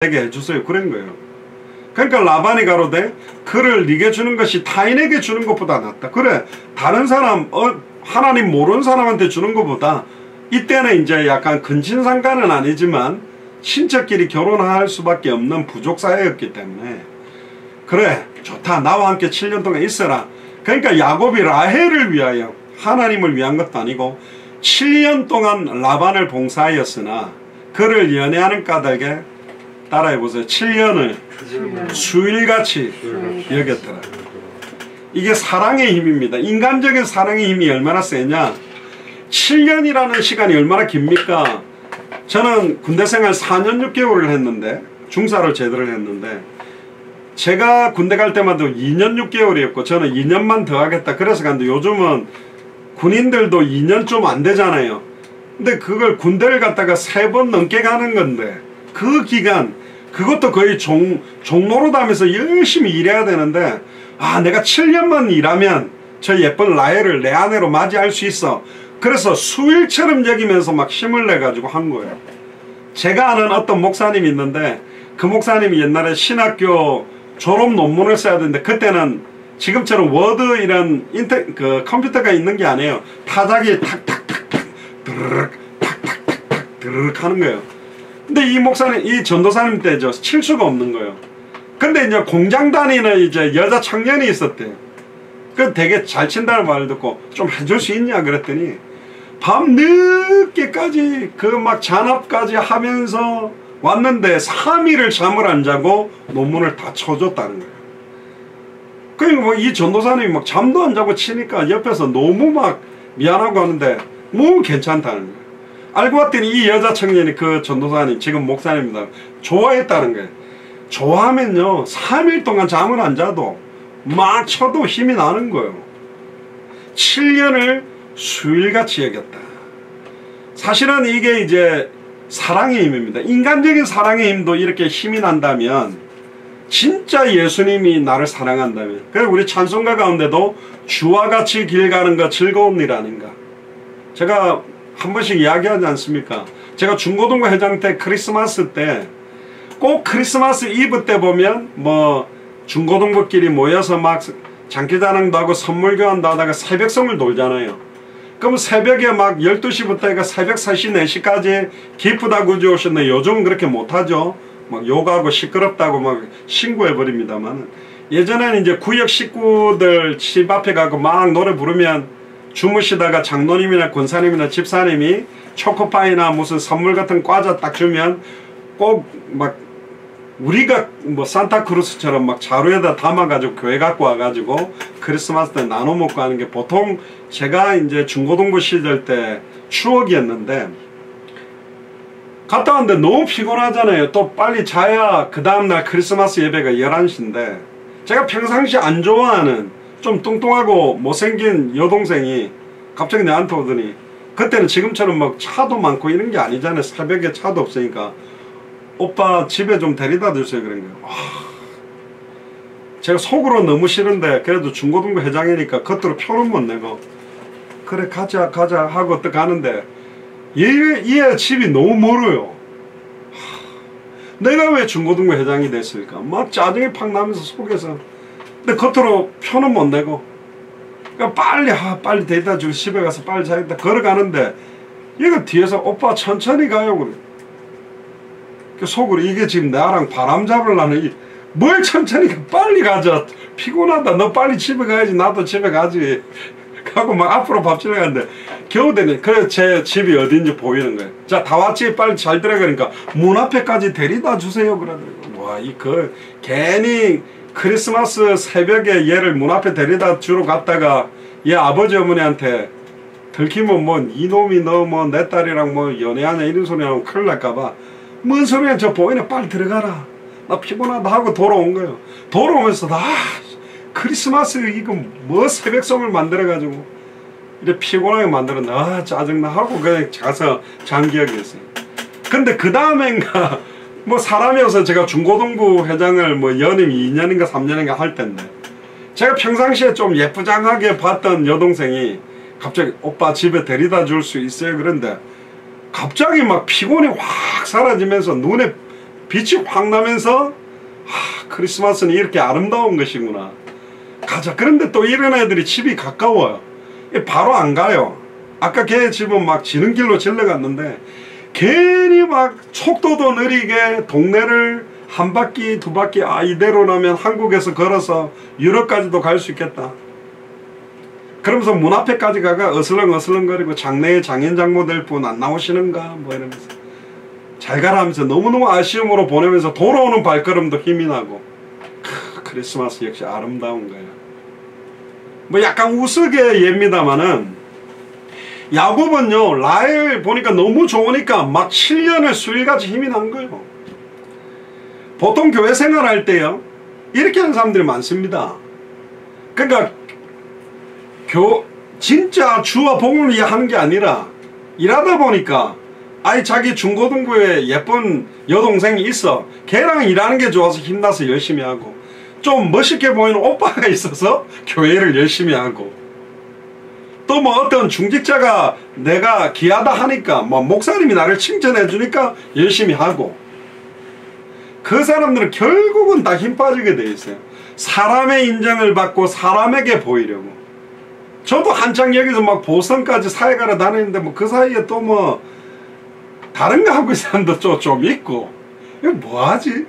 되게 해주세요. 그런 거예요. 그러니까 라반이 가로되 그를 네게 주는 것이 타인에게 주는 것보다 낫다. 그래, 다른 사람 하나님 모르는 사람한테 주는 것보다, 이때는 이제 약간 근친상간은 아니지만 친척끼리 결혼할 수밖에 없는 부족 사회였기 때문에, 그래 좋다, 나와 함께 7년 동안 있어라. 그러니까 야곱이 라헬을 위하여, 하나님을 위한 것도 아니고 7년 동안 라반을 봉사하였으나 그를 연애하는 까닭에, 따라해보세요, 7년을 수일같이 여겼더라. 이게 사랑의 힘입니다. 인간적인 사랑의 힘이 얼마나 세냐. 7년이라는 시간이 얼마나 깁니까? 저는 군대생활 4년 6개월을 했는데, 중사를 제대로 했는데, 제가 군대 갈 때마다 2년 6개월이었고 저는 2년만 더 하겠다 그래서 갔는데, 요즘은 군인들도 2년 좀 안 되잖아요. 근데 그걸 군대를 갔다가 3번 넘게 가는 건데, 그 기간, 그것도 거의 종로로 다면서 열심히 일해야 되는데, 아, 내가 7년만 일하면 저 예쁜 라헬을 내 아내로 맞이할 수 있어. 그래서 수일처럼 여기면서 막 힘을 내가지고 한 거예요. 제가 아는 어떤 목사님이 있는데, 그 목사님이 옛날에 신학교 졸업 논문을 써야 되는데, 그때는 지금처럼 워드 이런 컴퓨터가 있는 게 아니에요. 타자기 탁탁탁탁 드르륵 탁탁탁탁 드르륵 하는 거예요. 근데 이 목사님, 이 전도사님 때죠, 칠 수가 없는 거예요. 근데 이제 공장 다니는 이제 여자 청년이 있었대요. 그 되게 잘 친다는 말을 듣고 좀 해줄 수 있냐 그랬더니, 밤 늦게까지 그 막 잔압까지 하면서 왔는데 3일을 잠을 안 자고 논문을 다 쳐줬다는 거예요. 그러니까 뭐 이 전도사님이 막 잠도 안 자고 치니까 옆에서 너무 막 미안하고 하는데 뭐 괜찮다는 거예요. 알고 봤더니 이 여자 청년이 그 전도사님, 지금 목사님입니다, 좋아했다는 거예요. 좋아하면요 3일 동안 잠을 안 자도 막 쳐도 힘이 나는 거예요. 7년을 수일같이 여겼다. 사실은 이게 이제 사랑의 힘입니다. 인간적인 사랑의 힘도 이렇게 힘이 난다면, 진짜 예수님이 나를 사랑한다면, 그래서 우리 찬송가 가운데도 주와 같이 길 가는 거 즐거운 일 아닌가. 제가 한 번씩 이야기하지 않습니까? 제가 중고등부 회장 때 크리스마스 때, 꼭 크리스마스 이브 때 보면 뭐 중고등부끼리 모여서 막 장기자랑도 하고 선물 교환도 하다가 새벽성을 돌잖아요. 그럼 새벽에 막 12시부터 해가 새벽 3시 4시까지 기쁘다고 오셨는데, 요즘은 그렇게 못하죠. 막 욕하고 시끄럽다고 막 신고해버립니다만, 예전에는 이제 구역 식구들 집 앞에 가고 막 노래 부르면 주무시다가 장로님이나 권사님이나 집사님이 초코파이나 무슨 선물 같은 과자 딱 주면 꼭 막 우리가 뭐 산타크루스처럼 막 자루에다 담아가지고 교회 갖고 와가지고 크리스마스 때 나눠 먹고 하는 게 보통 제가 이제 중고등부 시절 때 추억이었는데, 갔다 왔는데 너무 피곤하잖아요. 또 빨리 자야 그 다음날 크리스마스 예배가 11시인데, 제가 평상시 안 좋아하는 좀 뚱뚱하고 못생긴 여동생이 갑자기 내한테 오더니, 그때는 지금처럼 막 차도 많고 이런 게 아니잖아요. 새벽에 차도 없으니까, 오빠 집에 좀 데려다 주세요 그런 거예요. 제가 속으로 너무 싫은데 그래도 중고등부 회장이니까 겉으로 표는 못 내고, 그래 가자 가자 하고 또 가는데, 얘 집이 너무 멀어요. 내가 왜 중고등부 회장이 됐을까? 막 짜증이 팍 나면서 속에서. 근데 겉으로 표는 못 내고, 그러니까 빨리 데려다 주고 집에 가서 빨리 자겠다 걸어가는데, 얘가 뒤에서 오빠 천천히 가요 그래. 그 속으로, 이게 지금 나랑 바람 잡으려는, 뭘 천천히 가, 빨리 가자, 피곤하다, 너 빨리 집에 가야지, 나도 집에 가지 하고 막 앞으로 밥집에 가는데, 겨우 되네. 그래 제 집이 어딘지 보이는 거예요. 자, 다 왔지, 빨리 잘 들어가니까 문 앞에까지 데려다 주세요 그러더라고요. 와, 괜히 크리스마스 새벽에 얘를 문 앞에 데려다 주러 갔다가 얘 아버지 어머니한테 들키면 뭐 이놈이 너 뭐 내 딸이랑 뭐 연애하냐 이런 소리 하면 큰일 날까봐, 뭔 소리야, 저 보이네, 빨리 들어가라, 나 피곤하다 하고 돌아온 거예요. 돌아오면서 크리스마스 이거 뭐 새벽송을 만들어가지고 이렇게 피곤하게 만들었나, 짜증나 하고 그냥 가서 잔 기억이 있어요. 근데 그 다음엔가 뭐 사람이어서 제가 중고등부 회장을 뭐 연임 2년인가 3년인가 할 텐데, 제가 평상시에 좀 예쁘장하게 봤던 여동생이 갑자기 오빠 집에 데려다 줄 수 있어요 그런데, 갑자기 막 피곤이 확 사라지면서 눈에 빛이 확 나면서 크리스마스는 이렇게 아름다운 것이구나. 가자. 그런데 또 이런 애들이 집이 가까워요. 바로 안 가요. 아까 걔 집은 막 지는 길로 질러갔는데 괜히 막 속도도 느리게 동네를 한 바퀴 두 바퀴 이대로라면 한국에서 걸어서 유럽까지도 갈 수 있겠다. 그러면서 문 앞에까지 가가 어슬렁어슬렁거리고 장래에 장인장모 될 분 안 나오시는가 뭐 이러면서 잘 가라 하면서 너무너무 아쉬움으로 보내면서 돌아오는 발걸음도 힘이 나고 크리스마스 역시 아름다운 거예요. 뭐 약간 우스개 예입니다마는 야곱은요 라헬 보니까 너무 좋으니까 막 7년을 수일같이 힘이 난 거예요. 보통 교회 생활할 때요 이렇게 하는 사람들이 많습니다. 그러니까 진짜 주와 복음을 위해 하는 게 아니라 일하다 보니까 자기 중고등부에 예쁜 여동생이 있어. 걔랑 일하는 게 좋아서 힘나서 열심히 하고 좀 멋있게 보이는 오빠가 있어서 교회를 열심히 하고 또 뭐 어떤 중직자가 내가 귀하다 하니까 뭐 목사님이 나를 칭찬해 주니까 열심히 하고 그 사람들은 결국은 다 힘 빠지게 돼 있어요. 사람의 인정을 받고 사람에게 보이려고. 저도 한창 여기서 막 보성까지 사회가로 다니는데 뭐 그 사이에 또 뭐 다른 거 하고 있는 사람도 좀 있고 이거 뭐하지?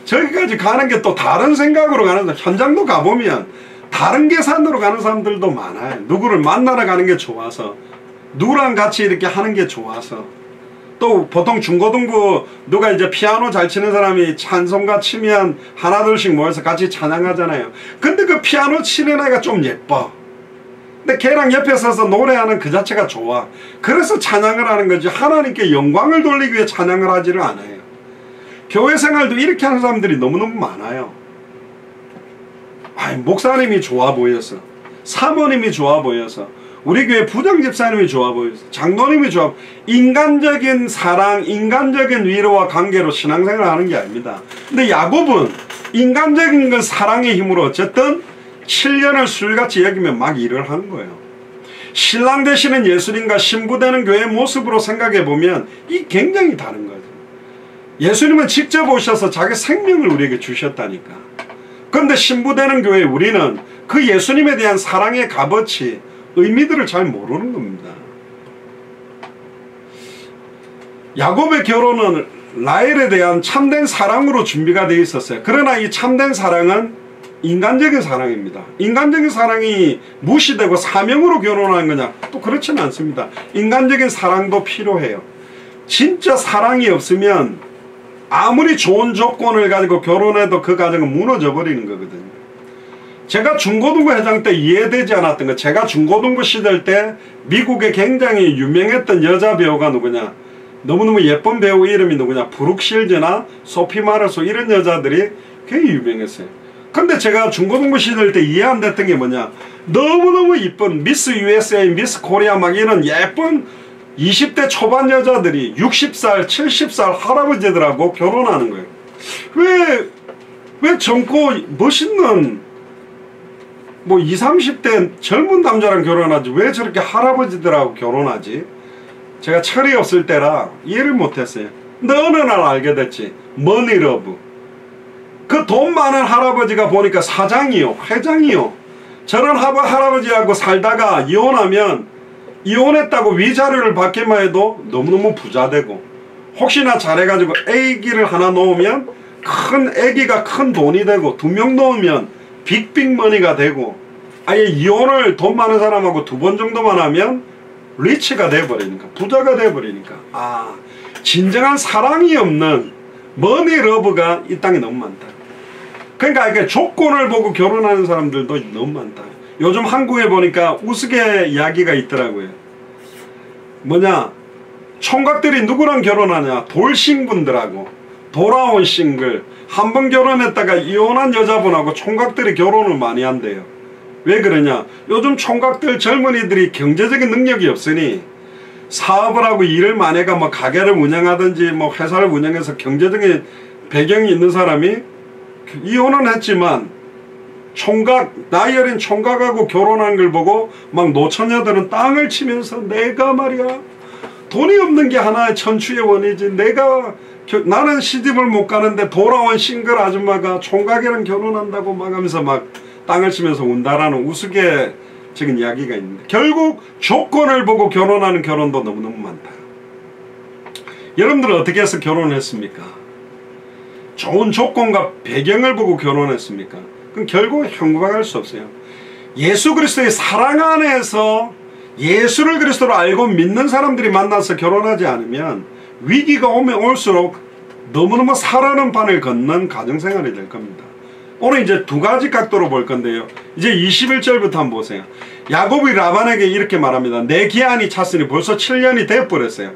저기까지 가는 게 또 다른 생각으로 가는 사람, 현장도 가보면 다른 계산으로 가는 사람들도 많아요. 누구를 만나러 가는 게 좋아서 누구랑 같이 이렇게 하는 게 좋아서 또 보통 중고등부 누가 이제 피아노 잘 치는 사람이 찬송가 치면 하나둘씩 모여서 같이 찬양하잖아요. 근데 그 피아노 치는 애가 좀 예뻐. 근데 걔랑 옆에 서서 노래하는 그 자체가 좋아. 그래서 찬양을 하는 거지 하나님께 영광을 돌리기 위해 찬양을 하지를 않아요. 교회 생활도 이렇게 하는 사람들이 너무너무 많아요. 목사님이 좋아 보여서, 사모님이 좋아 보여서, 우리 교회 부장집사님이 좋아 보여서, 장로님이 좋아 보여서, 인간적인 사랑, 인간적인 위로와 관계로 신앙생활을 하는 게 아닙니다. 근데 야곱은 인간적인 건 사랑의 힘으로 어쨌든 7년을 술같이 여기면 막 일을 하는 거예요. 신랑 되시는 예수님과 신부 되는 교회의 모습으로 생각해보면 이 굉장히 다른 거죠. 예수님은 직접 오셔서 자기 생명을 우리에게 주셨다니까. 그런데 신부 되는 교회 우리는 그 예수님에 대한 사랑의 값어치, 의미들을 잘 모르는 겁니다. 야곱의 결혼은 라헬에 대한 참된 사랑으로 준비가 되어 있었어요. 그러나 이 참된 사랑은 인간적인 사랑입니다. 인간적인 사랑이 무시되고 사명으로 결혼하는 거냐? 또 그렇지는 않습니다. 인간적인 사랑도 필요해요. 진짜 사랑이 없으면 아무리 좋은 조건을 가지고 결혼해도 그 가정은 무너져 버리는 거거든요. 제가 중고등부 회장 때 이해되지 않았던 거, 제가 중고등부 시절 때 미국에 굉장히 유명했던 여자 배우가 누구냐, 너무너무 예쁜 배우 이름이 누구냐, 브룩 실즈나 소피 마르소 이런 여자들이 굉장히 유명했어요. 근데 제가 중고등부 시절 때 이해 안 됐던 게 뭐냐, 너무너무 이쁜 미스 USA, 미스 코리아 막 이런 예쁜 20대 초반 여자들이 60살, 70살 할아버지들하고 결혼하는 거예요. 왜 젊고 멋있는 뭐 20, 30대 젊은 남자랑 결혼하지 왜 저렇게 할아버지들하고 결혼하지? 제가 철이 없을 때라 이해를 못했어요. 근데 어느 날 알게 됐지. 머니러브. 그 돈 많은 할아버지가 보니까 사장이요, 회장이요. 저런 할아버지하고 살다가 이혼하면 이혼했다고 위자료를 받기만 해도 너무너무 부자되고, 혹시나 잘해가지고 애기를 하나 놓으면 애기가 큰 돈이 되고, 2명 놓으면 빅빅머니가 되고, 아예 이혼을 돈 많은 사람하고 2번 정도만 하면 리치가 돼버리니까, 부자가 돼버리니까, 진정한 사랑이 없는 머니러브가 이 땅에 너무 많다. 그러니까 이게 조건을 보고 결혼하는 사람들도 너무 많다. 요즘 한국에 보니까 우스개 이야기가 있더라고요. 뭐냐, 총각들이 누구랑 결혼하냐, 돌싱분들하고, 돌아온 싱글, 한 번 결혼했다가 이혼한 여자분하고 총각들이 결혼을 많이 한대요. 왜 그러냐, 요즘 총각들 젊은이들이 경제적인 능력이 없으니 사업을 하고 일을 많이 해가 뭐 가게를 운영하든지 뭐 회사를 운영해서 경제적인 배경이 있는 사람이 이혼은 했지만 나이 어린 총각하고 결혼한 걸 보고 막 노처녀들은 땅을 치면서 내가 말이야 돈이 없는 게 하나의 천추의 원이지. 나는 시집을 못 가는데 돌아온 싱글 아줌마가 총각이랑 결혼한다고 막 하면서 막 땅을 치면서 운다라는 우스개적인 이야기가 있는데, 결국 조건을 보고 결혼하는 결혼도 너무너무 많다. 여러분들은 어떻게 해서 결혼했습니까? 좋은 조건과 배경을 보고 결혼했습니까? 그럼 결국 행복할 수 없어요. 예수 그리스도의 사랑 안에서 예수를 그리스도로 알고 믿는 사람들이 만나서 결혼하지 않으면 위기가 오면 올수록 너무너무 살아는 판을 걷는 가정생활이 될 겁니다. 오늘 이제 두 가지 각도로 볼 건데요. 이제 21절부터 한번 보세요. 야곱이 라반에게 이렇게 말합니다. 내 기한이 찼으니 벌써 7년이 되어버렸어요.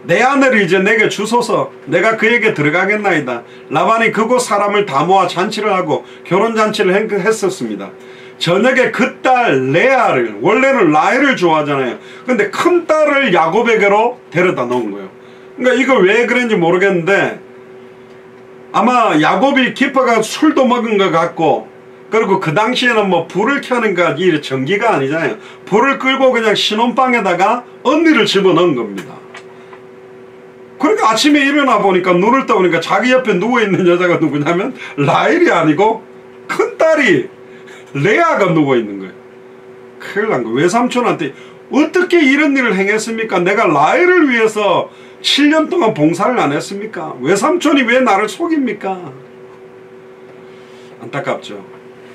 내 아내를 이제 내게 주소서. 내가 그에게 들어가겠나이다. 라반이 그곳 사람을 다 모아 잔치를 하고 결혼잔치를 했었습니다. 저녁에 그 딸 레아를, 원래는 라헬을 좋아하잖아요. 근데 큰 딸을 야곱에게로 데려다 놓은 거예요. 그러니까 이거 왜 그런지 모르겠는데 아마 야곱이 기뻐가 술도 먹은 것 같고, 그리고 그 당시에는 뭐 불을 켜는가, 이 전기가 아니잖아요. 불을 끌고 그냥 신혼방에다가 언니를 집어넣은 겁니다. 그러니까 아침에 일어나 보니까, 눈을 떠보니까 자기 옆에 누워있는 여자가 누구냐면 라헬이 아니고 큰딸이 레아가 누워있는 거예요. 큰일 난 거예요. 외삼촌한테 어떻게 이런 일을 행했습니까? 내가 라헬을 위해서 7년 동안 봉사를 안 했습니까? 외삼촌이 왜 나를 속입니까? 안타깝죠.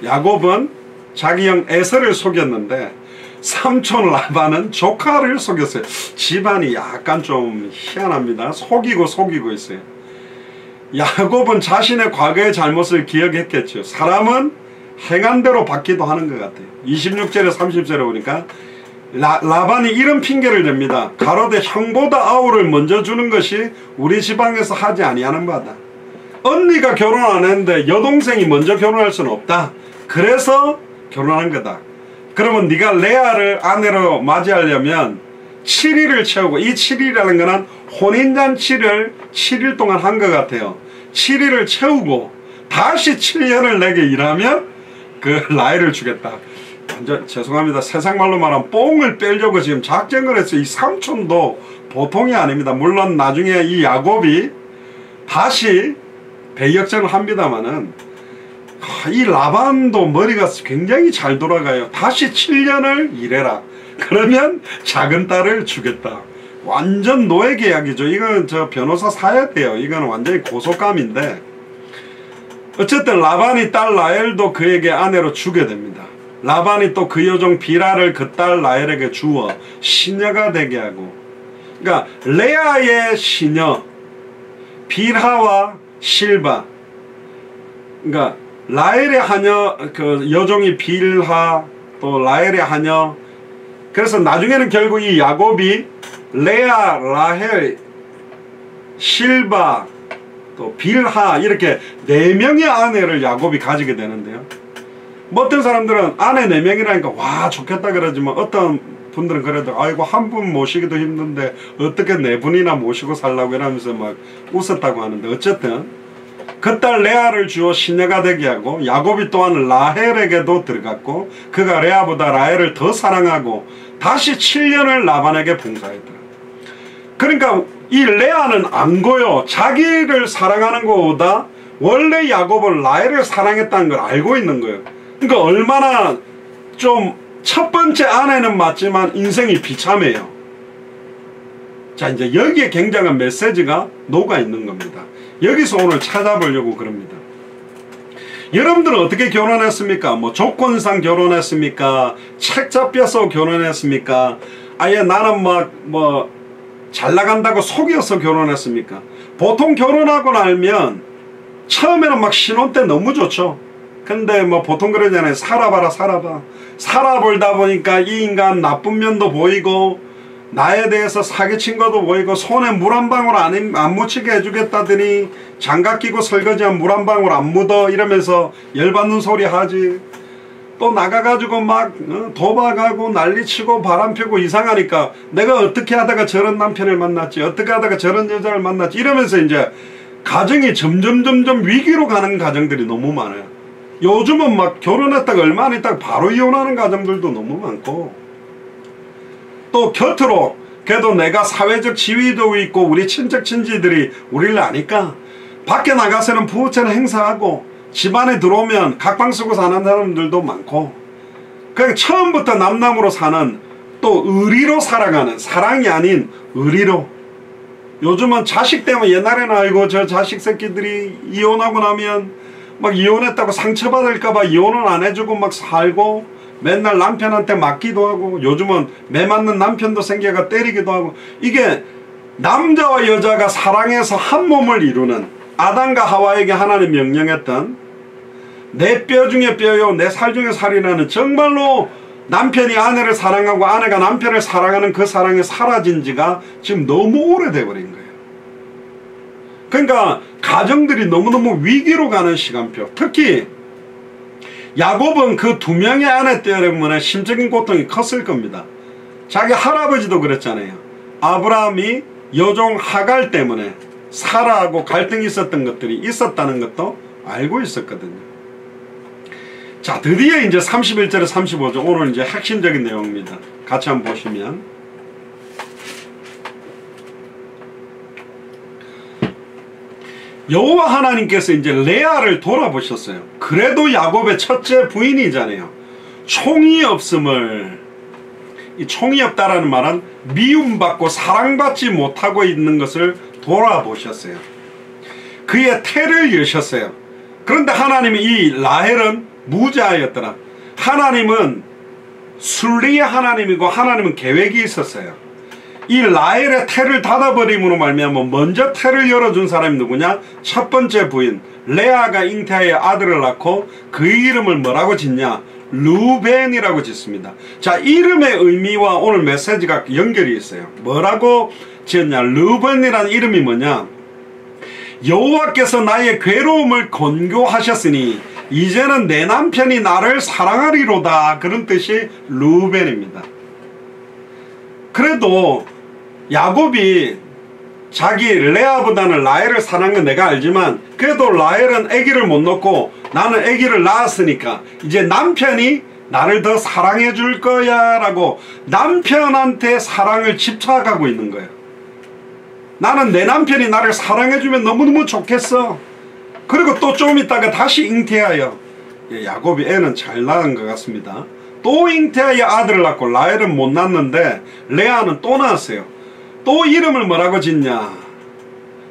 야곱은 자기 형 에서를 속였는데 삼촌 라반은 조카를 속였어요. 집안이 약간 좀 희한합니다. 속이고 있어요. 야곱은 자신의 과거의 잘못을 기억했겠죠. 사람은 행한 대로 받기도 하는 것 같아요. 26절에 30절에 보니까 라반이 이런 핑계를 댑니다. 가로되 형보다 아우를 먼저 주는 것이 우리 지방에서 하지 아니하는 바다. 언니가 결혼 안 했는데 여동생이 먼저 결혼할 수는 없다. 그래서 결혼한 거다. 그러면 네가 레아를 아내로 맞이하려면 7일을 채우고, 이 7일이라는 거는 혼인잔치를 7일 동안 한 것 같아요. 7일을 채우고 다시 7년을 내게 일하면 그 라헬을 주겠다. 완전 죄송합니다. 세상 말로 말하면 뽕을 빼려고 지금 작정을 했어요. 이 삼촌도 보통이 아닙니다. 물론 나중에 이 야곱이 다시 배역전을 합니다마는 이 라반도 머리가 굉장히 잘 돌아가요. 다시 7년을 일해라. 그러면 작은 딸을 주겠다. 완전 노예 계약이죠. 이건 저 변호사 사야 돼요. 이건 완전히 고속감인데, 어쨌든 라반이 딸 라헬도 그에게 아내로 주게 됩니다. 라반이 또 그 여종 비라를 그 딸 라헬에게 주어 시녀가 되게 하고, 그러니까 레아의 시녀 빌하와 실바, 그러니까 라헬의 하녀, 그 여종이 빌하, 또 라헬의 하녀. 그래서 나중에는 결국 이 야곱이 레아, 라헬, 실바, 또 빌하, 이렇게 4명의 아내를 야곱이 가지게 되는데요. 뭐 어떤 사람들은 아내 4명이라니까 와 좋겠다 그러지만, 어떤 분들은 그래도 아이고 한 분 모시기도 힘든데 어떻게 4분이나 모시고 살라고 이러면서 막 웃었다고 하는데, 어쨌든 그 딸 레아를 주어 시녀가 되게 하고, 야곱이 또한 라헬에게도 들어갔고 그가 레아보다 라헬을 더 사랑하고 다시 7년을 라반에게 봉사했더라. 그러니까 이 레아는 안 고요. 자기를 사랑하는 것보다 원래 야곱은 라헬을 사랑했다는 걸 알고 있는 거예요. 그러니까 얼마나 좀 첫 번째 아내는 맞지만 인생이 비참해요. 자, 이제 여기에 굉장한 메시지가 녹아 있는 겁니다. 여기서 오늘 찾아보려고 그럽니다. 여러분들은 어떻게 결혼했습니까? 뭐 조건상 결혼했습니까? 책 잡혀서 결혼했습니까? 아예 나는 뭐 잘 나간다고 속여서 결혼했습니까? 보통 결혼하고 나면 처음에는 막 신혼 때 너무 좋죠. 근데 뭐 보통 그러잖아요. 살아봐라 살아봐. 살아보다 보니까 이 인간 나쁜 면도 보이고 나에 대해서 사기친 것도 보이고, 손에 물 한 방울 안 묻히게 해주겠다더니 장갑 끼고 설거지하면 물 한 방울 안 묻어 이러면서 열받는 소리 하지. 또 나가가지고 막 도박하고 난리치고 바람피고 이상하니까 내가 어떻게 하다가 저런 남편을 만났지, 어떻게 하다가 저런 여자를 만났지, 이러면서 이제 가정이 점점 위기로 가는 가정들이 너무 많아요. 요즘은 막 결혼했다가 얼마 안 있다가 바로 이혼하는 가정들도 너무 많고, 또 곁으로 그래도 내가 사회적 지위도 있고 우리 친척 친지들이 우리를 아니까 밖에 나가서는 부부처럼 행사하고 집안에 들어오면 각방 쓰고 사는 사람들도 많고, 그냥 처음부터 남남으로 사는, 또 의리로 살아가는, 사랑이 아닌 의리로. 요즘은 자식 때문에, 옛날에는 아이고 저 자식 새끼들이 이혼하고 나면 막 이혼했다고 상처받을까봐 이혼은 안 해주고 막 살고, 맨날 남편한테 맞기도 하고, 요즘은 매 맞는 남편도 생겨가 때리기도 하고. 이게 남자와 여자가 사랑해서 한 몸을 이루는, 아담과 하와에게 하나님 명령했던 내 뼈 중에 뼈요 내 살 중에 살이라는, 정말로 남편이 아내를 사랑하고 아내가 남편을 사랑하는 그 사랑이 사라진 지가 지금 너무 오래돼 버린 거예요. 그러니까 가정들이 너무너무 위기로 가는 시간표. 특히 야곱은 그 두 명의 아내 때문에 심적인 고통이 컸을 겁니다. 자기 할아버지도 그랬잖아요. 아브라함이 여종 하갈 때문에 사라하고 갈등이 있었던 것들이 있었다는 것도 알고 있었거든요. 자, 드디어 이제 31절에 35절, 오늘 이제 핵심적인 내용입니다. 같이 한번 보시면, 여호와 하나님께서 이제 레아를 돌아보셨어요. 그래도 야곱의 첫째 부인이잖아요. 총이 없음을, 이 총이 없다라는 말은 미움받고 사랑받지 못하고 있는 것을 돌아보셨어요. 그의 태를 여셨어요. 그런데 하나님이 이 라헬은 무자였더라. 하나님은 순리의 하나님이고 하나님은 계획이 있었어요. 이 라헬의 태를 닫아버림으로 말미암아 먼저 태를 열어준 사람이 누구냐? 첫 번째 부인 레아가 잉태하여 아들을 낳고 그 이름을 뭐라고 짓냐? 르벤이라고 짓습니다. 자, 이름의 의미와 오늘 메시지가 연결이 있어요. 뭐라고 지었냐? 르벤이라는 이름이 뭐냐? 여호와께서 나의 괴로움을 건교하셨으니 이제는 내 남편이 나를 사랑하리로다, 그런 뜻이 르벤입니다. 그래도 야곱이 자기 레아보다는 라헬을 사랑한 건 내가 알지만, 그래도 라헬은 아기를 못 낳고 나는 아기를 낳았으니까 이제 남편이 나를 더 사랑해 줄 거야 라고 남편한테 사랑을 집착하고 있는 거예요. 나는 내 남편이 나를 사랑해 주면 너무너무 좋겠어. 그리고 또 좀 있다가 다시 잉태하여, 야곱이 애는 잘 낳은 것 같습니다. 또 잉태하여 아들을 낳고, 라헬은 못 낳았는데 레아는 또 낳았어요. 또 이름을 뭐라고 짓냐?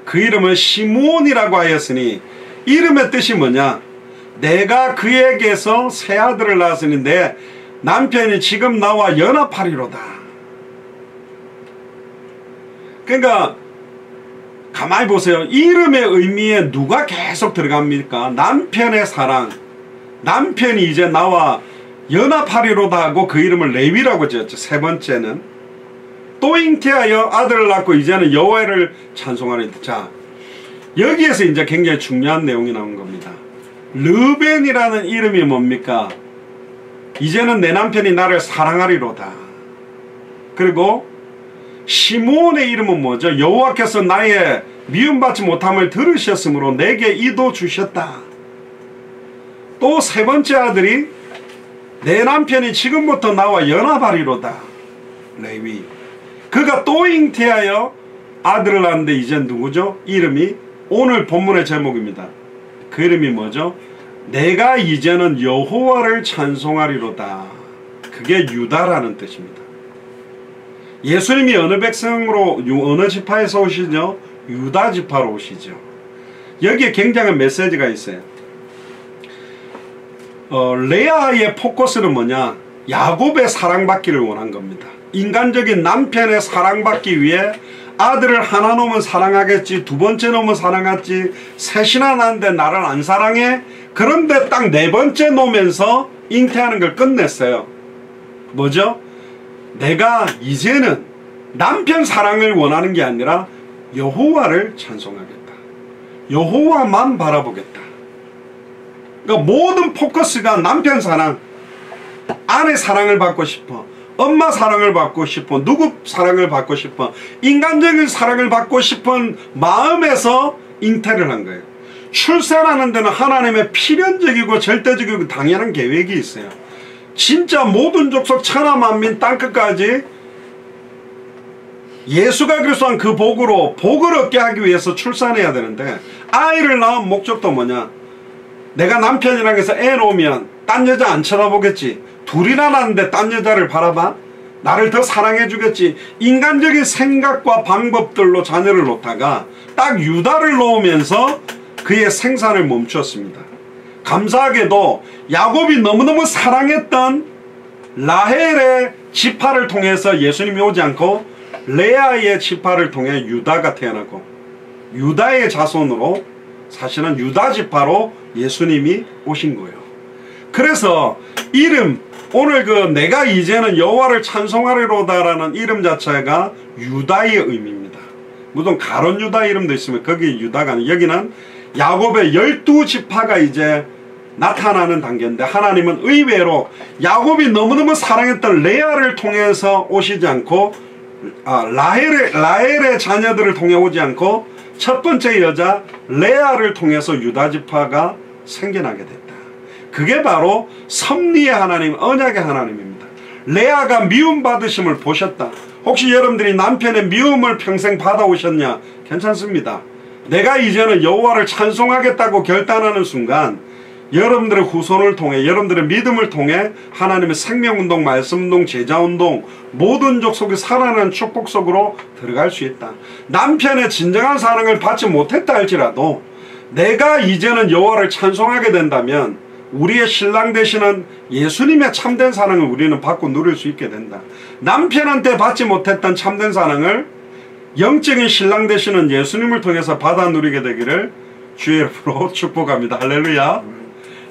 그 이름을 시므온이라고 하였으니, 이름의 뜻이 뭐냐? 내가 그에게서 새 아들을 낳았으니 내 남편이 지금 나와 연합하리로다. 그러니까 가만히 보세요. 이름의 의미에 누가 계속 들어갑니까? 남편의 사랑. 남편이 이제 나와 연합하리로다 하고 그 이름을 레위라고 지었죠. 세 번째는 또 잉태하여 아들을 낳고 이제는 여호와를 찬송하리다. 자, 여기에서 이제 굉장히 중요한 내용이 나온 겁니다. 르벤이라는 이름이 뭡니까? 이제는 내 남편이 나를 사랑하리로다. 그리고 시므온의 이름은 뭐죠? 여호와께서 나의 미움받지 못함을 들으셨으므로 내게 이도 주셨다. 또 세 번째 아들이 내 남편이 지금부터 나와 연합하리로다. 레위. 그가 또 잉태하여 아들을 낳는데 이제 누구죠? 이름이 오늘 본문의 제목입니다. 그 이름이 뭐죠? 내가 이제는 여호와를 찬송하리로다. 그게 유다라는 뜻입니다. 예수님이 어느 백성으로, 어느 지파에서 오시죠? 유다 지파로 오시죠. 여기에 굉장한 메시지가 있어요. 레아의 포커스는 뭐냐? 야곱의 사랑받기를 원한 겁니다. 인간적인 남편의 사랑받기 위해 아들을 하나 놓으면 사랑하겠지, 두 번째 놓으면 사랑하지, 셋이나 낳는데 나를 안 사랑해? 그런데 딱 네 번째 놓으면서 잉태하는 걸 끝냈어요. 뭐죠? 내가 이제는 남편 사랑을 원하는 게 아니라 여호와를 찬송하겠다. 여호와만 바라보겠다. 그러니까 모든 포커스가 남편 사랑, 아내 사랑을 받고 싶어, 엄마 사랑을 받고 싶어, 누구 사랑을 받고 싶어, 인간적인 사랑을 받고 싶은 마음에서 잉태를 한 거예요. 출산하는 데는 하나님의 필연적이고 절대적이고 당연한 계획이 있어요. 진짜 모든 족속 천하만민 땅끝까지 예수가 그리스도한 그 복으로 복을 얻게 하기 위해서 출산해야 되는데, 아이를 낳은 목적도 뭐냐? 내가 남편이랑 해서 애 놓으면 딴 여자 안 쳐다보겠지. 둘이나 낳는데 딴 여자를 바라봐? 나를 더 사랑해 주겠지. 인간적인 생각과 방법들로 자녀를 놓다가 딱 유다를 놓으면서 그의 생산을 멈추었습니다. 감사하게도 야곱이 너무너무 사랑했던 라헬의 지파를 통해서 예수님이 오지 않고 레아의 지파를 통해 유다가 태어나고, 유다의 자손으로, 사실은 유다 지파로 예수님이 오신 거예요. 그래서 이름, 오늘 그 내가 이제는 여호와를 찬송하리로다라는 이름 자체가 유다의 의미입니다. 무슨 가론 유다 이름도 있으면 거기 유다가 아니에요. 여기는 야곱의 12지파가 이제 나타나는 단계인데, 하나님은 의외로 야곱이 너무너무 사랑했던 레아를 통해서 오시지 않고, 라헬의 자녀들을 통해 오지 않고 첫 번째 여자 레아를 통해서 유다지파가 생겨나게 됐다. 그게 바로 섭리의 하나님, 언약의 하나님입니다. 레아가 미움받으심을 보셨다. 혹시 여러분들이 남편의 미움을 평생 받아오셨냐? 괜찮습니다. 내가 이제는 여호와를 찬송하겠다고 결단하는 순간 여러분들의 후손을 통해, 여러분들의 믿음을 통해 하나님의 생명운동, 말씀운동, 제자운동, 모든 족속이 살아나는 축복 속으로 들어갈 수 있다. 남편의 진정한 사랑을 받지 못했다 할지라도 내가 이제는 여호와를 찬송하게 된다면 우리의 신랑 되시는 예수님의 참된 사랑을 우리는 받고 누릴 수 있게 된다. 남편한테 받지 못했던 참된 사랑을 영적인 신랑 되시는 예수님을 통해서 받아 누리게 되기를 주의 이름으로 축복합니다. 할렐루야.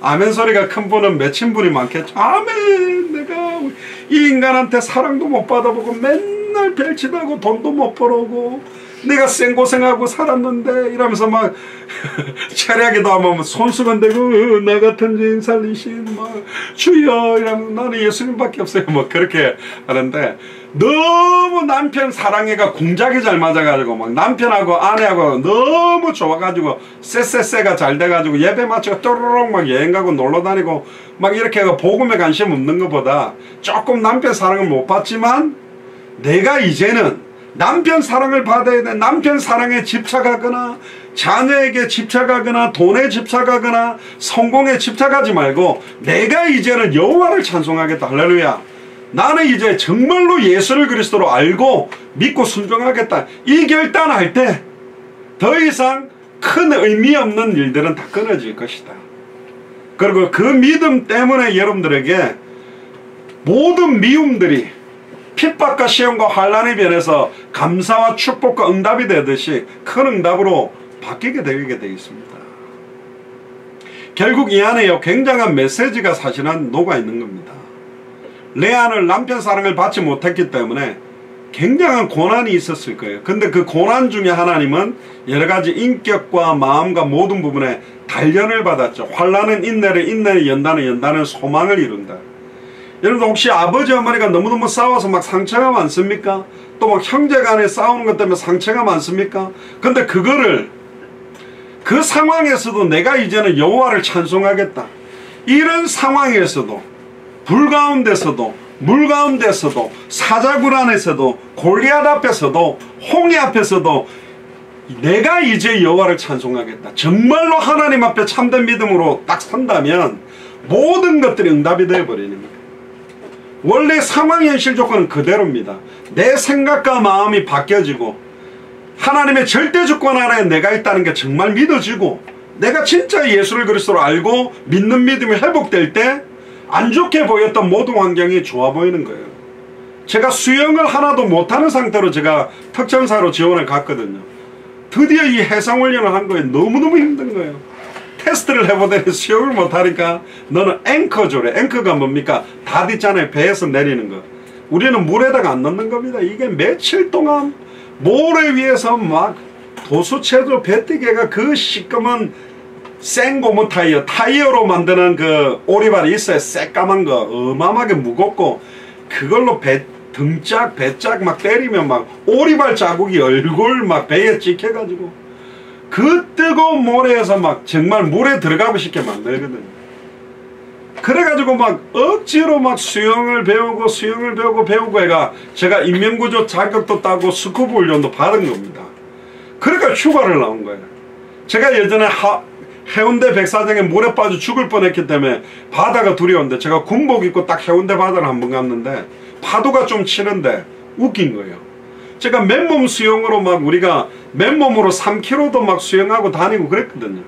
아멘 소리가 큰 분은 맺힌 분이 많겠죠. 아멘. 내가 이 인간한테 사랑도 못 받아보고 맨날 별치다고 돈도 못 벌어오고 내가 생고생하고 살았는데 이러면서 막 철야기도 하면 손수건 대고 나 같은 죄인 살리신 막 주여 이러면서 나는 예수님밖에 없어요 뭐 그렇게 하는데, 너무 남편 사랑해가 궁작이 잘 맞아가지고 막 남편하고 아내하고 너무 좋아가지고 쎄쎄쎄가 잘 돼가지고 예배 마치고 또르륵 막 여행가고 놀러다니고 막 이렇게 해가 복음에 관심 없는 것보다 조금 남편 사랑을 못 받지만 내가 이제는 남편 사랑을 받아야 돼. 남편 사랑에 집착하거나 자녀에게 집착하거나 돈에 집착하거나 성공에 집착하지 말고 내가 이제는 여호와를 찬송하겠다. 할렐루야. 나는 이제 정말로 예수를 그리스도로 알고 믿고 순종하겠다. 이 결단할 때 더 이상 큰 의미 없는 일들은 다 끊어질 것이다. 그리고 그 믿음 때문에 여러분들에게 모든 미움들이 핍박과 시험과 환난에 변해서 감사와 축복과 응답이 되듯이 큰 응답으로 바뀌게 되게 되어 있습니다. 결국 이 안에요 굉장한 메시지가 사실은 녹아있는 겁니다. 레아는 남편 사랑을 받지 못했기 때문에 굉장한 고난이 있었을 거예요. 근데 그 고난 중에 하나님은 여러가지 인격과 마음과 모든 부분에 단련을 받았죠. 환난은 인내를, 인내는 연단은, 연단은 소망을 이룬다. 여러분 혹시 아버지 어머니가 너무너무 싸워서 막 상처가 많습니까? 또 막 형제간에 싸우는 것 때문에 상처가 많습니까? 근데 그거를 그 상황에서도 내가 이제는 여호와를 찬송하겠다. 이런 상황에서도 불 가운데서도 물 가운데서도 사자굴 안에서도 골리앗 앞에서도 홍해 앞에서도 내가 이제 여호와를 찬송하겠다. 정말로 하나님 앞에 참된 믿음으로 딱 선다면 모든 것들이 응답이 되어버리는 거예요. 원래 상황 현실 조건은 그대로입니다. 내 생각과 마음이 바뀌어지고 하나님의 절대 주권 안에 내가 있다는 게 정말 믿어지고 내가 진짜 예수를 그리스도로 알고 믿는 믿음이 회복될 때 안 좋게 보였던 모든 환경이 좋아 보이는 거예요. 제가 수영을 하나도 못하는 상태로 제가 특전사로 지원을 갔거든요. 드디어 이 해상훈련을 한 거에 너무너무 힘든 거예요. 테스트를 해보더니 수영을 못하니까 너는 앵커조래. 앵커가 뭡니까? 닷 있잖아요. 배에서 내리는 거. 우리는 물에다가 안 넣는 겁니다. 이게 며칠 동안 모래 위에서 막 도수체조 배뜨개가 그 시꺼먼 생고무 타이어로 만드는 그 오리발이 있어요. 새까만 거 어마어마하게 무겁고 그걸로 등짝 배짝 막 때리면 막 오리발 자국이 얼굴 막 배에 찍혀가지고 그 뜨거운 모래에서 막 정말 물에 들어가고 싶게 만들거든요. 그래가지고 막 억지로 막 수영을 배우고 해가 제가 인명구조 자격도 따고 스쿠버 훈련도 받은 겁니다. 그러니까 휴가를 나온 거예요. 제가 예전에 해운대 백사장에 물에 빠져 죽을 뻔했기 때문에 바다가 두려운데 제가 군복 입고 딱 해운대 바다를 한번 갔는데 파도가 좀 치는데 웃긴 거예요. 제가 맨몸 수영으로 막 우리가 맨몸으로 3km도 막 수영하고 다니고 그랬거든요.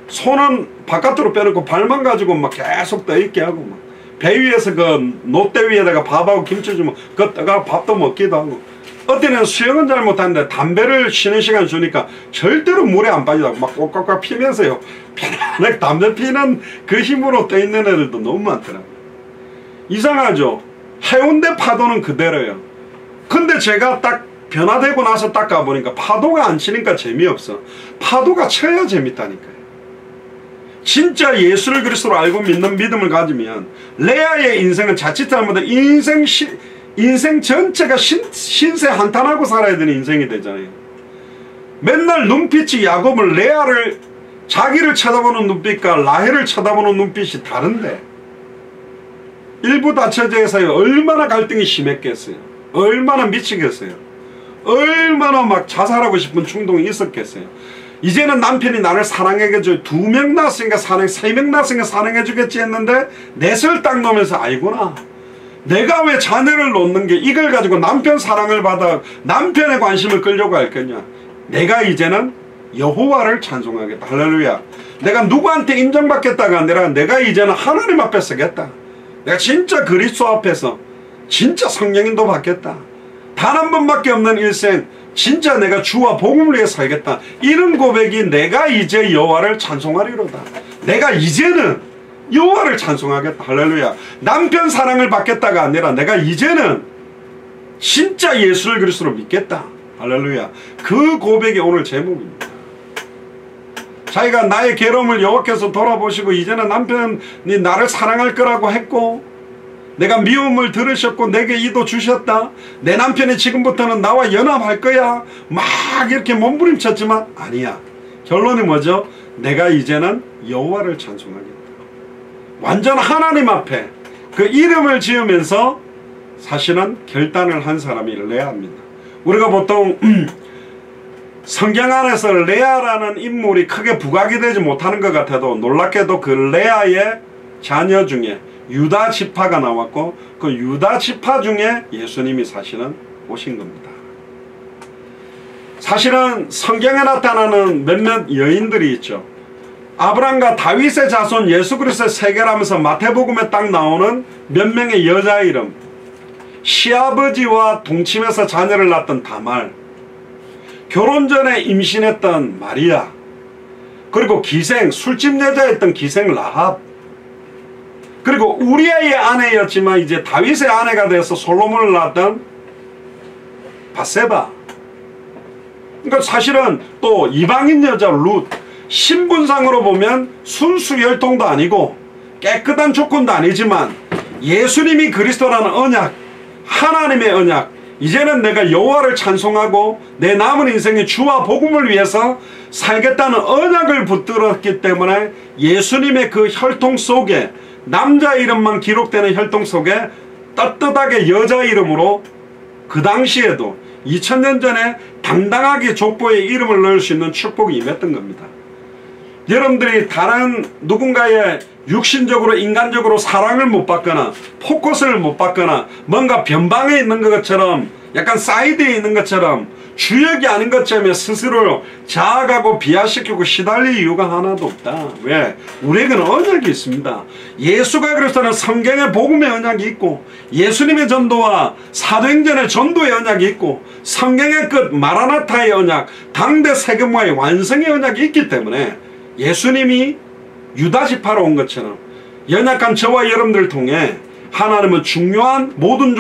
손은 바깥으로 빼놓고 발만 가지고 막 계속 떠있게 하고 막 배 위에서 그 놋대 위에다가 밥하고 김치 주면 그 떠가 밥도 먹기도 하고 어때는 수영은 잘 못하는데 담배를 쉬는 시간 주니까 절대로 물에 안 빠지다고 막 꼭꼭꼭 피면서요 편안하게 담배 피는 그 힘으로 떠있는 애들도 너무 많더라고요. 이상하죠. 해운대 파도는 그대로예요. 근데 제가 딱 변화되고 나서 딱 가보니까 파도가 안 치니까 재미없어. 파도가 쳐야 재밌다니까요. 진짜 예수를 그리스도로 알고 믿는 믿음을 가지면 레아의 인생은 자칫 잘못하면 인생 전체가 신세 한탄하고 살아야 되는 인생이 되잖아요. 맨날 눈빛이 야곱을 레아를 자기를 쳐다보는 눈빛과 라헬을 쳐다보는 눈빛이 다른데 일부 다처제에서 얼마나 갈등이 심했겠어요. 얼마나 미치겠어요. 얼마나 막 자살하고 싶은 충동이 있었겠어요. 이제는 남편이 나를 사랑해주겠죠. 2명 낳았으니까 3명 낳았으니까 사랑해주겠지 했는데 넷을 딱 놓으면서 알구나. 내가 왜 자녀를 놓는 게 이걸 가지고 남편 사랑을 받아 남편의 관심을 끌려고 할 거냐. 내가 이제는 여호와를 찬송하겠다. 할렐루야. 내가 누구한테 인정받겠다가 아니라 내가 이제는 하나님 앞에 서겠다. 내가 진짜 그리스도 앞에서 진짜 성령인도 받겠다. 단 한 번밖에 없는 일생 진짜 내가 주와 복음을 위해 살겠다. 이런 고백이 내가 이제 여호와를 찬송하리로다. 내가 이제는 여호와를 찬송하겠다. 할렐루야. 남편 사랑을 받겠다가 아니라 내가 이제는 진짜 예수를 그리스도로 믿겠다. 할렐루야. 그 고백이 오늘 제목입니다. 자기가 나의 괴로움을 여호와께서 돌아보시고 이제는 남편이 나를 사랑할 거라고 했고 내가 미움을 들으셨고 내게 이도 주셨다. 내 남편이 지금부터는 나와 연합할 거야. 막 이렇게 몸부림쳤지만 아니야. 결론이 뭐죠? 내가 이제는 여호와를 찬송하겠다. 완전 하나님 앞에 그 이름을 지으면서 사실은 결단을 한 사람이 레아입니다. 우리가 보통 성경 안에서 레아라는 인물이 크게 부각이 되지 못하는 것 같아도 놀랍게도 그 레아의 자녀 중에 유다 지파가 나왔고 그 유다 지파 중에 예수님이 사실은 오신 겁니다. 사실은 성경에 나타나는 몇몇 여인들이 있죠. 아브람과 다윗의 자손 예수 그리스도의 세계라면서 마태복음에 딱 나오는 몇 명의 여자 이름, 시아버지와 동침해서 자녀를 낳았던 다말, 결혼 전에 임신했던 마리아, 그리고 기생, 술집 여자였던 기생 라합, 그리고 우리아의 아내였지만 이제 다윗의 아내가 돼서 솔로몬을 낳았던 바세바. 그러니까 사실은 또 이방인 여자 룻, 신분상으로 보면 순수 혈통도 아니고 깨끗한 조건도 아니지만 예수님이 그리스도라는 언약, 하나님의 언약, 이제는 내가 여호와를 찬송하고 내 남은 인생의 주와 복음을 위해서 살겠다는 언약을 붙들었기 때문에 예수님의 그 혈통 속에 남자 이름만 기록되는 혈통 속에 떳떳하게 여자 이름으로 그 당시에도 2000년 전에 당당하게 족보에 이름을 넣을 수 있는 축복이 임했던 겁니다. 여러분들이 다른 누군가의 육신적으로 인간적으로 사랑을 못 받거나 포커스를 못 받거나 뭔가 변방에 있는 것처럼 약간 사이드에 있는 것처럼 주역이 아닌 것처럼 스스로 자아가고 비하시키고 시달릴 이유가 하나도 없다. 왜? 우리에게는 언약이 있습니다. 예수가 그리스도는 성경의 복음의 언약이 있고 예수님의 전도와 사도행전의 전도의 언약이 있고 성경의 끝 마라나타의 언약, 당대 세계화의 완성의 언약이 있기 때문에 예수님이 유다 지파로 온 것처럼 연약한 저와 여러분들을 통해 하나님은 중요한 모든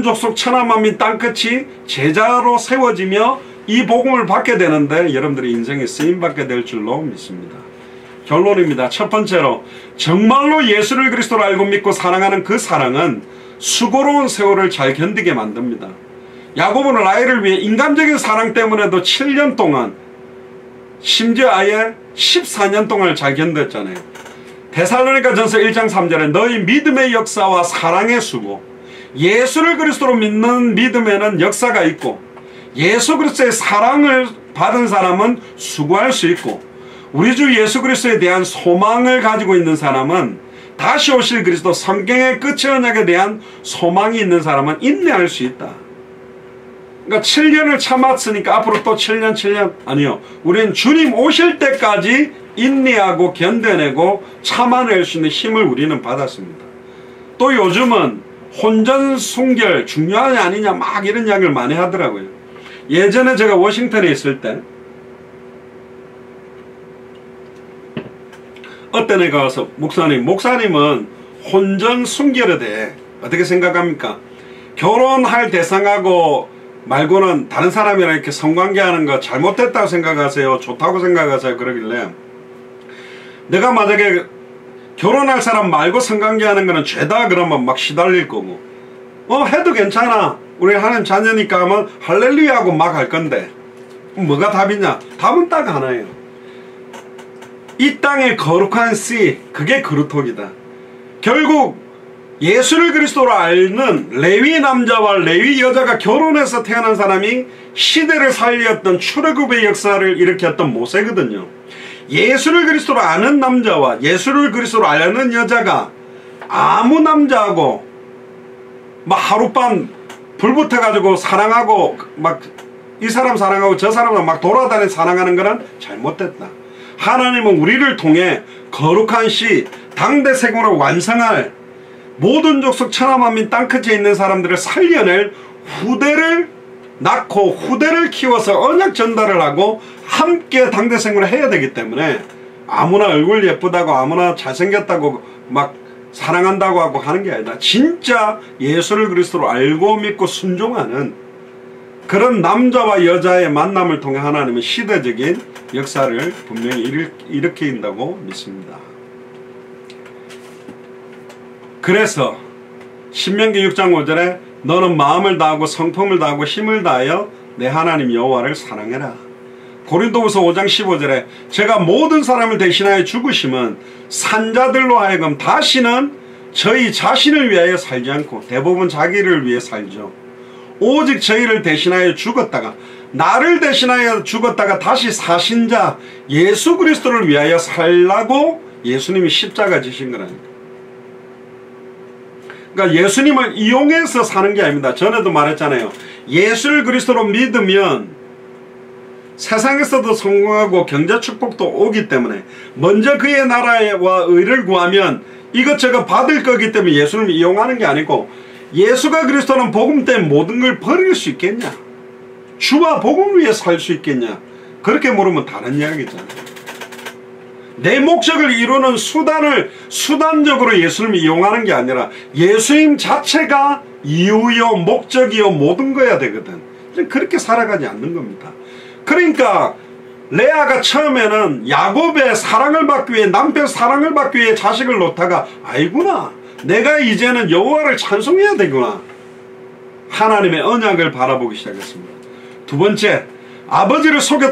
족속 천하만민 땅끝이 제자로 세워지며 이 복음을 받게 되는데 여러분들의 인생에 쓰임받게 될 줄로 믿습니다. 결론입니다. 첫 번째로 정말로 예수를 그리스도로 알고 믿고 사랑하는 그 사랑은 수고로운 세월을 잘 견디게 만듭니다. 야곱은 라헬을 위해 인간적인 사랑 때문에도 7년 동안 심지어 아예 14년 동안 잘 견뎠잖아요. 데살로니가전서 1장 3절에 너희 믿음의 역사와 사랑의 수고. 예수를 그리스도로 믿는 믿음에는 역사가 있고 예수 그리스도의 사랑을 받은 사람은 수고할 수 있고 우리 주 예수 그리스도에 대한 소망을 가지고 있는 사람은 다시 오실 그리스도 성경의 끝의 언약에 대한 소망이 있는 사람은 인내할 수 있다. 그러니까 7년을 참았으니까 앞으로 또 7년 아니요. 우리는 주님 오실 때까지 인내하고 견뎌내고 참아낼 수 있는 힘을 우리는 받았습니다. 또 요즘은 혼전순결 중요하냐 아니냐 막 이런 이야기를 많이 하더라고요. 예전에 제가 워싱턴에 있을 때 어떤 애가 와서 목사님은 혼전순결에 대해 어떻게 생각합니까? 결혼할 대상하고 말고는 다른 사람이랑 이렇게 성관계하는 거 잘못됐다고 생각하세요? 좋다고 생각하세요? 그러길래 내가 만약에 결혼할 사람 말고 성관계하는 거는 죄다 그러면 막 시달릴 거고 해도 괜찮아 우리 하나님 자녀니까 하면 할렐루야 하고 막 할 건데 뭐가 답이냐? 답은 딱 하나예요. 이 땅의 거룩한 씨 그게 그루톡이다. 결국 예수를 그리스도로 알는 레위 남자와 레위 여자가 결혼해서 태어난 사람이 시대를 살렸던 출애굽의 역사를 일으켰던 모세거든요. 예수를 그리스도로 아는 남자와 예수를 그리스도로 아는 여자가 아무 남자하고 막 하룻밤 불붙어가지고 사랑하고 막 이 사람 사랑하고 저 사람을 막 돌아다니 사랑하는 거는 잘못됐다. 하나님은 우리를 통해 거룩한 씨 당대생으로 완성할 모든 족속 천하만민 땅끝에 있는 사람들을 살려낼 후대를 낳고 후대를 키워서 언약 전달을 하고 함께 당대생으로 해야 되기 때문에 아무나 얼굴 예쁘다고 아무나 잘생겼다고 막 사랑한다고 하고 하는 게 아니다. 진짜 예수를 그리스도로 알고 믿고 순종하는 그런 남자와 여자의 만남을 통해 하나님은 시대적인 역사를 분명히 일으킨다고 믿습니다. 그래서 신명기 6장 5절에 너는 마음을 다하고 성품을 다하고 힘을 다하여 내 하나님 여호와를 사랑해라. 고린도후서 5장 15절에 제가 모든 사람을 대신하여 죽으심은 산자들로 하여금 다시는 저희 자신을 위하여 살지 않고 대부분 자기를 위해 살죠. 오직 저희를 대신하여 죽었다가 나를 대신하여 죽었다가 다시 사신 자 예수 그리스도를 위하여 살라고 예수님이 십자가 지신 거라니까. 그러니까 예수님을 이용해서 사는 게 아닙니다. 전에도 말했잖아요. 예수를 그리스도로 믿으면 세상에서도 성공하고 경제 축복도 오기 때문에 먼저 그의 나라와 의를 구하면 이것저것 받을 거기 때문에 예수님을 이용하는 게 아니고 예수가 그리스도는 복음 때문에 모든 걸 버릴 수 있겠냐? 주와 복음 위해 살 수 있겠냐? 그렇게 물으면 다른 이야기잖아요. 내 목적을 이루는 수단적으로 예수님을 이용하는 게 아니라 예수님 자체가 이유요 목적이요 모든 거야 되거든. 그렇게 살아가지 않는 겁니다. 그러니까 레아가 처음에는 야곱의 사랑을 받기 위해 남편 사랑을 받기 위해 자식을 놓다가 아이구나 내가 이제는 여호와를 찬송해야 되구나 하나님의 언약을 바라보기 시작했습니다. 두 번째 아버지를 속였